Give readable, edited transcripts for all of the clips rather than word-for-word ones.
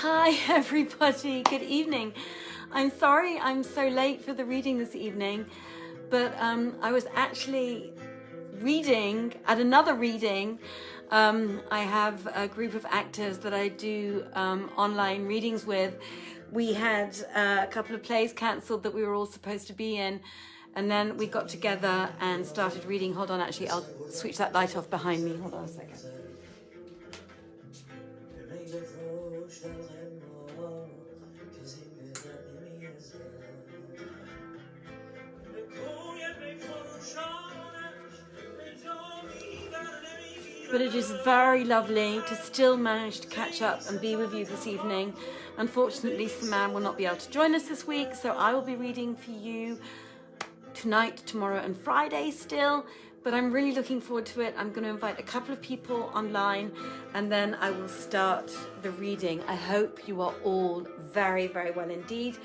Hi everybody, good evening. I'm sorry I'm so late for the reading this evening, but I was actually reading at another reading. I have a group of actors that I do online readings with. We had a couple of plays cancelled that we were all supposed to be in, and then we got together and started reading. Hold on, actually, I'll switch that light off behind me. Hold on a second. But it is very lovely to still manage to catch up and be with you this evening. Unfortunately, Saman will not be able to join us this week, so I will be reading for you tonight, tomorrow and Friday still, but I'm really looking forward to it. I'm going to invite a couple of people online and then I will start the reading. I hope you are all very, very well indeed.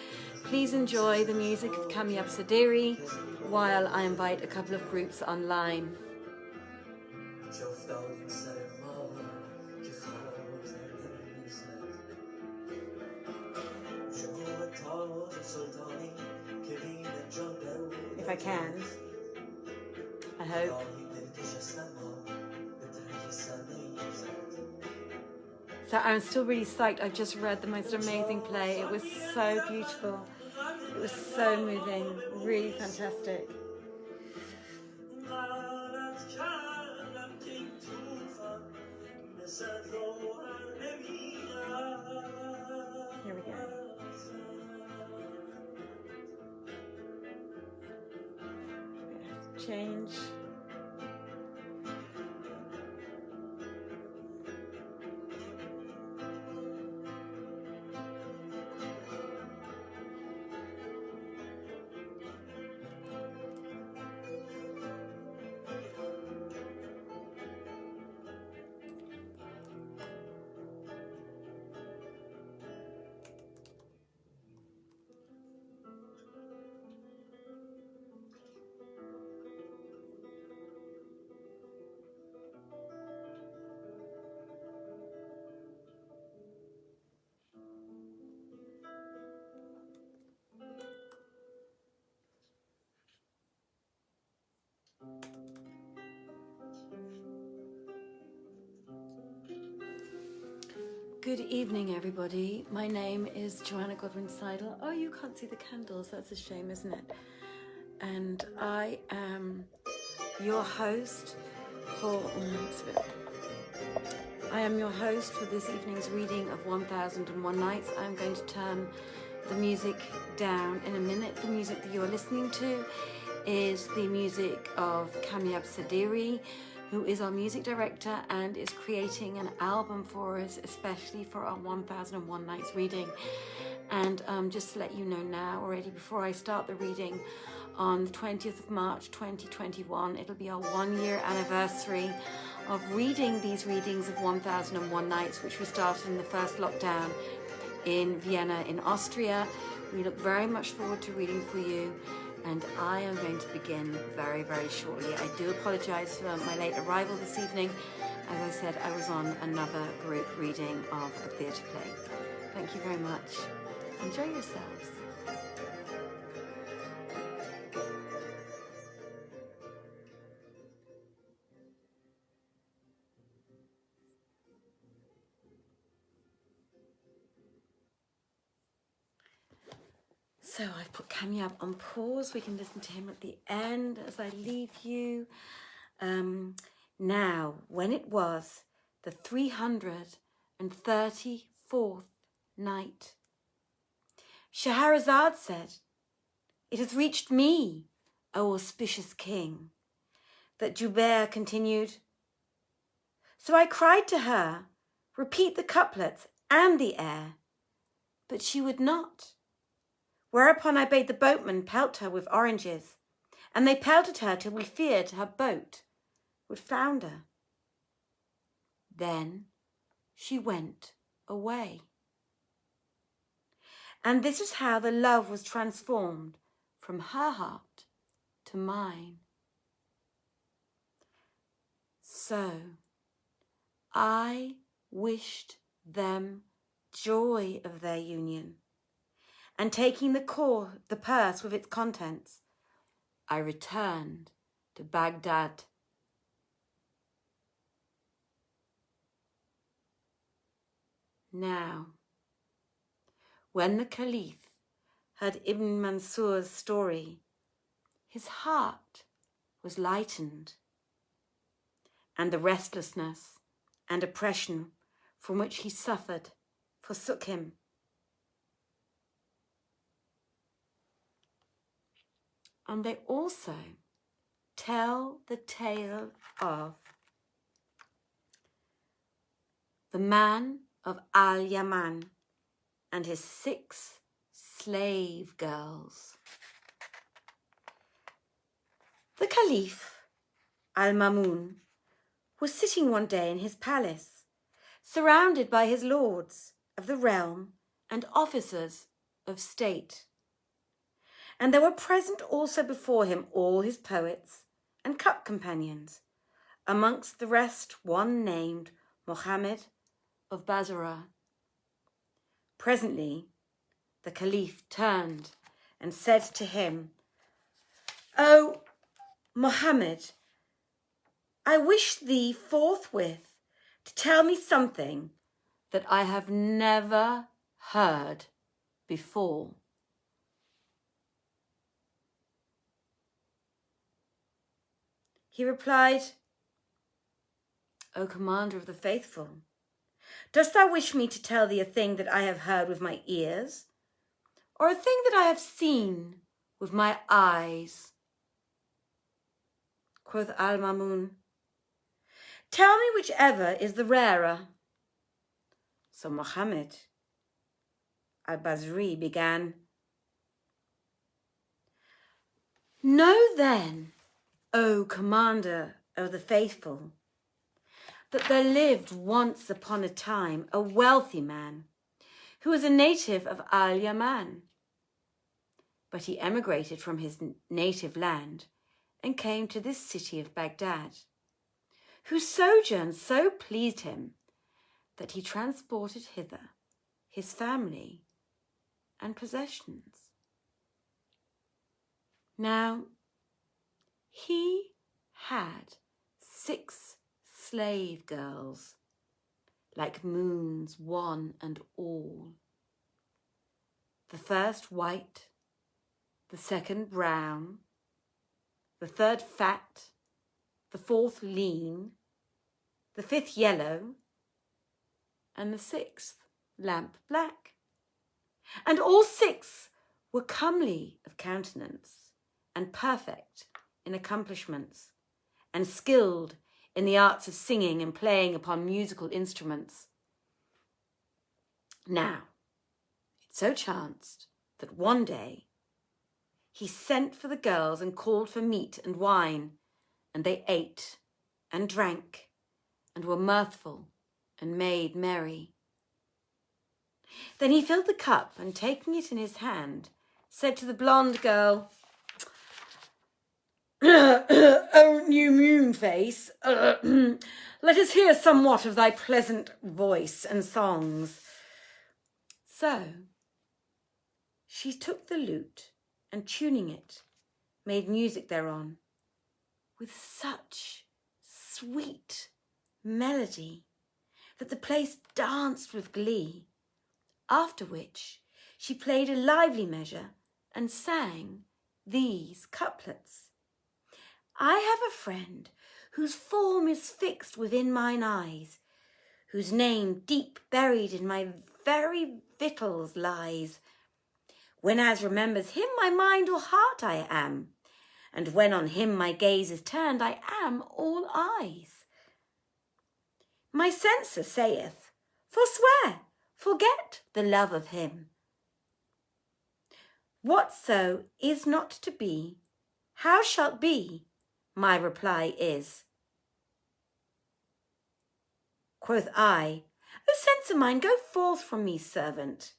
Please enjoy the music of Kamyab Sadiri while I invite a couple of groups online. If I can, I hope. So I'm still really psyched. I've just read the most amazing play. It was so beautiful. It was so moving, really fantastic. Here we go. Change. Good evening, everybody. My name is Joanna Godwin-Seidl. Oh, you can't see the candles. That's a shame, isn't it? And I am your host for... I am your host for this evening's reading of 1001 Nights. I'm going to turn the music down in a minute. The music that you are listening to is the music of Kamyab Sadiri, who is our music director and is creating an album for us, especially for our 1001 Nights reading. And just to let you know now, already before I start the reading, on the 20th of March 2021, it'll be our 1-year anniversary of reading these readings of 1001 Nights, which we started in the first lockdown in Vienna in Austria. We look very much forward to reading for you, and I am going to begin very, very shortly. I do apologize for my late arrival this evening. As I said, I was on another group reading of a theatre play. Thank you very much. Enjoy yourselves. So I've put Kamyab on pause. We can listen to him at the end as I leave you. Now, when it was the 334th night, Scheherazade said, "It hath reached me, O auspicious king," that Jubayr continued. So I cried to her, "Repeat the couplets and the air," but she would not. Whereupon I bade the boatmen pelt her with oranges, and they pelted her till we feared her boat would founder. Then she went away. And this is how the love was transformed from her heart to mine. So I wished them joy of their union, and taking the purse with its contents, I returned to Baghdad. Now, when the Caliph heard Ibn Mansur's story, his heart was lightened, and the restlessness and oppression from which he suffered forsook him. And they also tell the tale of the man of Al-Yaman and his 6 slave girls. The Caliph, Al-Mamun, was sitting one day in his palace, surrounded by his lords of the realm and officers of state. And there were present also before him all his poets and cup companions, amongst the rest one named Mohammed of Basra. Presently, the Caliph turned and said to him, "O Mohammed, I wish thee forthwith to tell me something that I have never heard before." He replied, "O Commander of the Faithful, dost thou wish me to tell thee a thing that I have heard with my ears, or a thing that I have seen with my eyes?" Quoth Al-Mamun, "Tell me whichever is the rarer." So Muhammad al-Basri began, "Know then, O Commander of the Faithful, that there lived once upon a time a wealthy man who was a native of Al-Yaman. But he emigrated from his native land and came to this city of Baghdad, whose sojourn so pleased him that he transported hither his family and possessions. Now, he had 6 slave girls, like moons one and all. The first white, the second brown, the third fat, the fourth lean, the 5th yellow, and the 6th lamp black. And all 6 were comely of countenance, and perfect in accomplishments, and skilled in the arts of singing and playing upon musical instruments. Now, it so chanced that one day he sent for the girls and called for meat and wine, and they ate and drank and were mirthful and made merry. Then he filled the cup and, taking it in his hand, said to the blonde girl, "O new moon face, let us hear somewhat of thy pleasant voice and songs." So she took the lute and, tuning it, made music thereon with such sweet melody that the place danced with glee, after which she played a lively measure and sang these couplets. "I have a friend whose form is fixed within mine eyes, whose name deep buried in my very victuals lies. Whenas remembers him my mind or heart I am, and when on him my gaze is turned I am all eyes. My censor saith, forswear, forget the love of him. Whatso is not to be, how shalt be? My reply is." Quoth I, "O sense of mine, go forth from me, servant,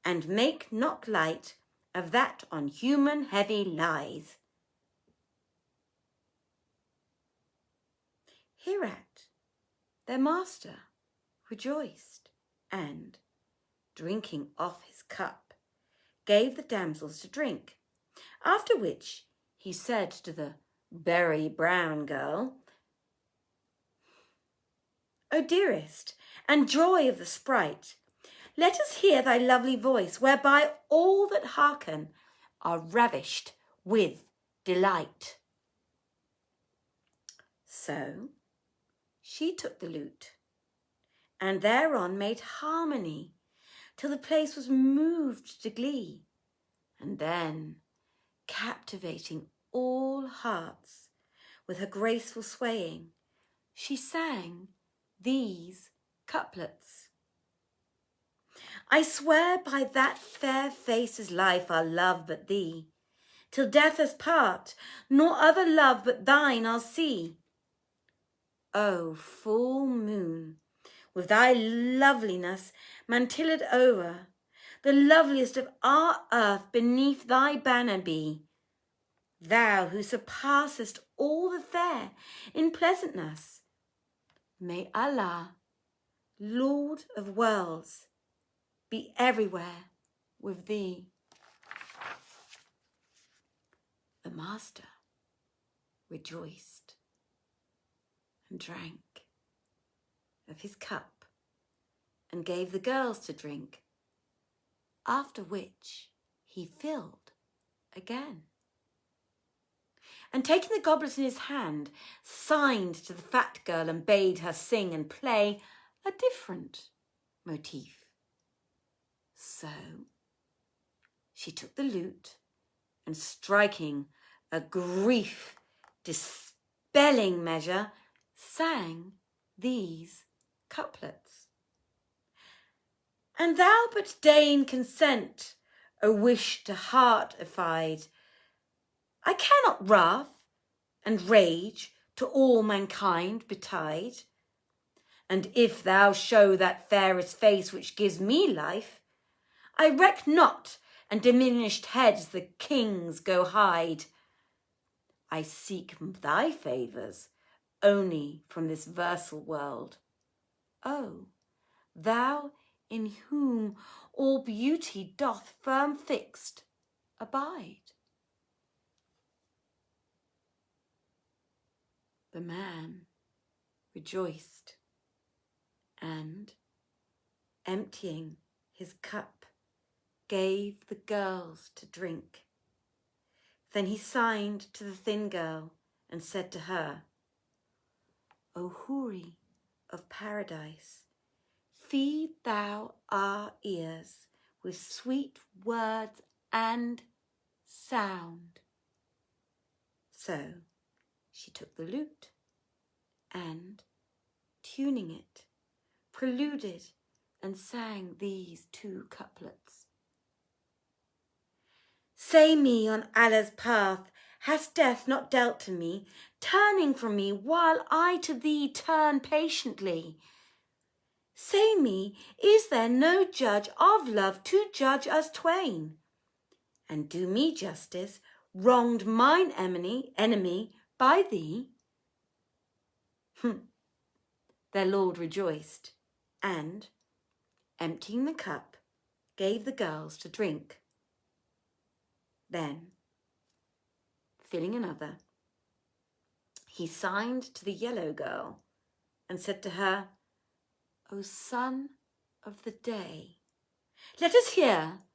and make not light of that on human heavy lies." Hereat their master rejoiced and, drinking off his cup, gave the damsels to drink, after which he said to the berry brown girl, "O dearest, and joy of the sprite, let us hear thy lovely voice, whereby all that hearken are ravished with delight." So she took the lute, and thereon made harmony till the place was moved to glee, and then, captivating all hearts with her graceful swaying, she sang these couplets. "I swear by that fair face's life I'll love but thee, till death us part, nor other love but thine I'll see. O full moon, with thy loveliness mantilled o'er, the loveliest of our earth beneath thy banner be. Thou who surpassest all the fair in pleasantness, may Allah, Lord of worlds, be everywhere with thee." The master rejoiced and drank of his cup and gave the girls to drink, after which he filled again, and taking the goblet in his hand, signed to the fat girl and bade her sing and play a different motif. So she took the lute and, striking a grief-dispelling measure, sang these couplets. "And thou but deign consent, O wish to heart affied, I cannot wrath and rage to all mankind betide. And if thou show that fairest face which gives me life, I reck not and diminished heads the kings go hide. I seek thy favours only from this versal world. O, thou in whom all beauty doth firm fixed abide." The man rejoiced and, emptying his cup, gave the girls to drink. Then he signed to the thin girl and said to her, "O Houri of paradise, feed thou our ears with sweet words and sound." So she took the lute and, tuning it, preluded and sang these two couplets. "Say me on Allah's path, hast death not dealt to me, turning from me while I to thee turn patiently? Say me, is there no judge of love to judge us twain? And do me justice, wronged mine enemy by thee?" Their lord rejoiced and, emptying the cup, gave the girls to drink. Then, filling another, he signed to the yellow girl and said to her, "O son of the day, let us hear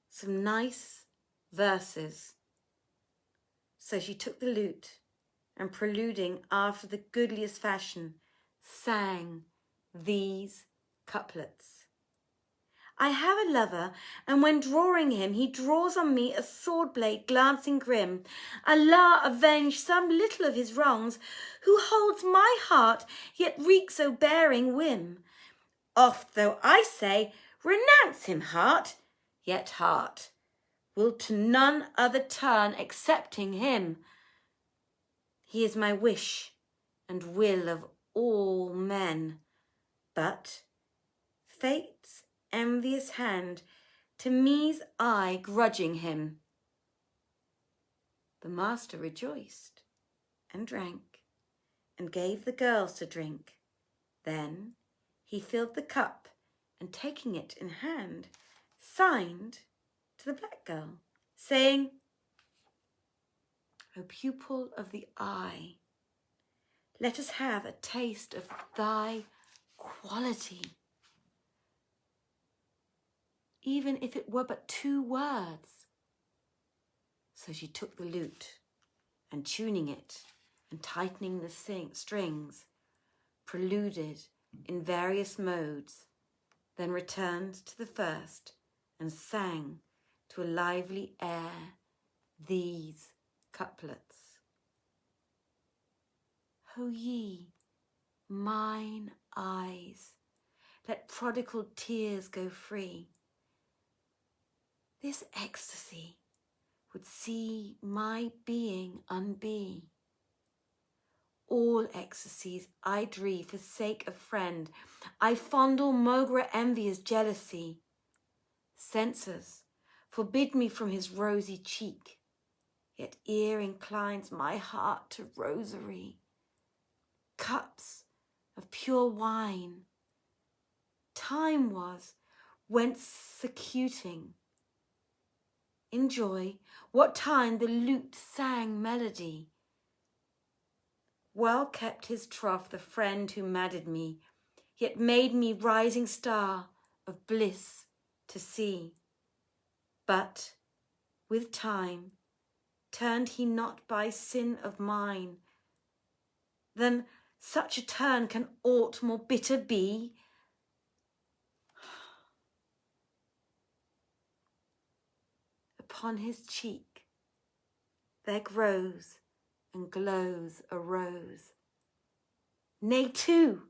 some nice verses." So she took the lute and, preluding after the goodliest fashion, sang these couplets. "I have a lover, and when drawing him, he draws on me a sword blade glancing grim. Allah avenge some little of his wrongs, who holds my heart, yet wreaks o' bearing whim. Oft though I say, renounce him, heart, yet heart will to none other turn excepting him. He is my wish and will of all men, but fate's envious hand to me's I grudging him." The master rejoiced and drank and gave the girls to drink. Then he filled the cup and taking it in hand, signed to the black girl, saying, "O pupil of the eye, let us have a taste of thy quality, even if it were but 2 words." So she took the lute, and tuning it and tightening the strings, preluded in various modes, then returned to the first and sang to a lively air these couplets. "O ye, mine eyes, let prodigal tears go free. This ecstasy would see my being unbe. All ecstasies I dree for sake of friend. I fondle maugre envy's jealousy. Censors forbid me from his rosy cheek, yet ear inclines my heart to rosary. Cups of pure wine time was whence secuting. In joy, what time the lute sang melody. Well kept his troth the friend who madded me, yet made me rising star of bliss to see. But with time turned he not by sin of mine, then such a turn can aught more bitter be? Upon his cheek there grows and glows a rose, nay 2,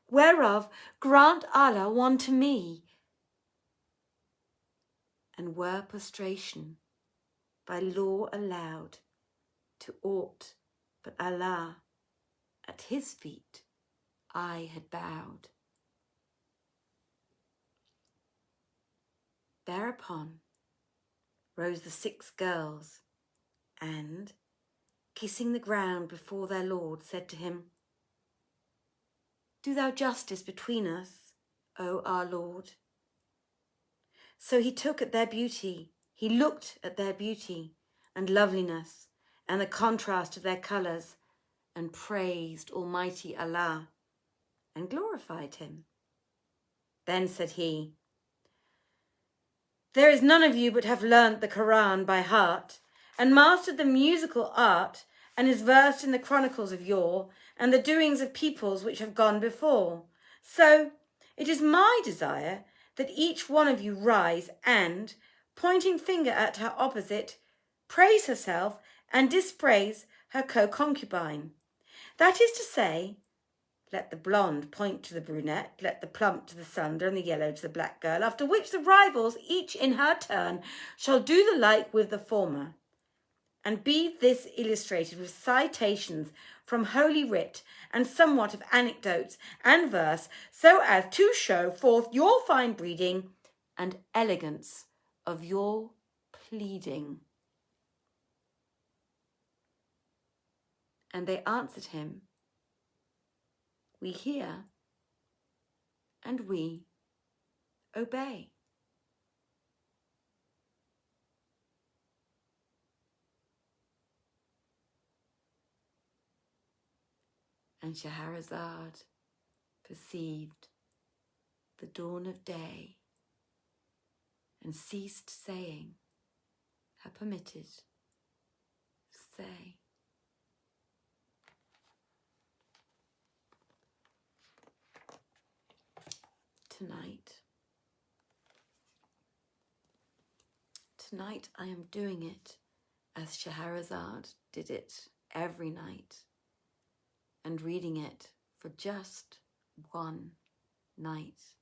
whereof grant Allah one to me, and were prostration by law allowed to aught but Allah, at his feet I had bowed." Thereupon rose the 6 girls, and, kissing the ground before their lord, said to him, "Do thou justice between us, O our Lord." So he looked at their beauty and loveliness, and the contrast of their colours, and praised Almighty Allah, and glorified him. Then said he, "There is none of you but have learnt the Quran by heart, and mastered the musical art, and is versed in the chronicles of yore, and the doings of peoples which have gone before. So it is my desire that each one of you rise and, pointing finger at her opposite, praise herself and dispraise her co-concubine. That is to say, let the blonde point to the brunette, let the plump to the sunder, and the yellow to the black girl, after which the rivals, each in her turn, shall do the like with the former. And be this illustrated with citations from Holy Writ, and somewhat of anecdotes and verse, so as to show forth your fine breeding and elegance of your pleading." And they answered him, "We hear, and we obey." And Shahrazad perceived the dawn of day, and ceased saying her permitted say. Tonight I am doing it as Shahrazad did it every night, and reading it for just one night.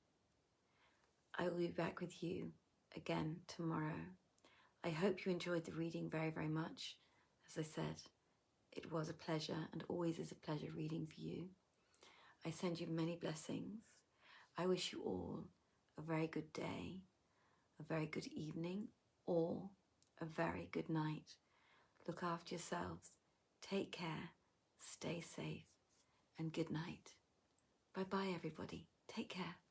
I will be back with you again tomorrow. I hope you enjoyed the reading very, very much. As I said, it was a pleasure and always is a pleasure reading for you. I send you many blessings. I wish you all a very good day, a very good evening, or a very good night. Look after yourselves. Take care. Stay safe. And good night. Bye-bye, everybody. Take care.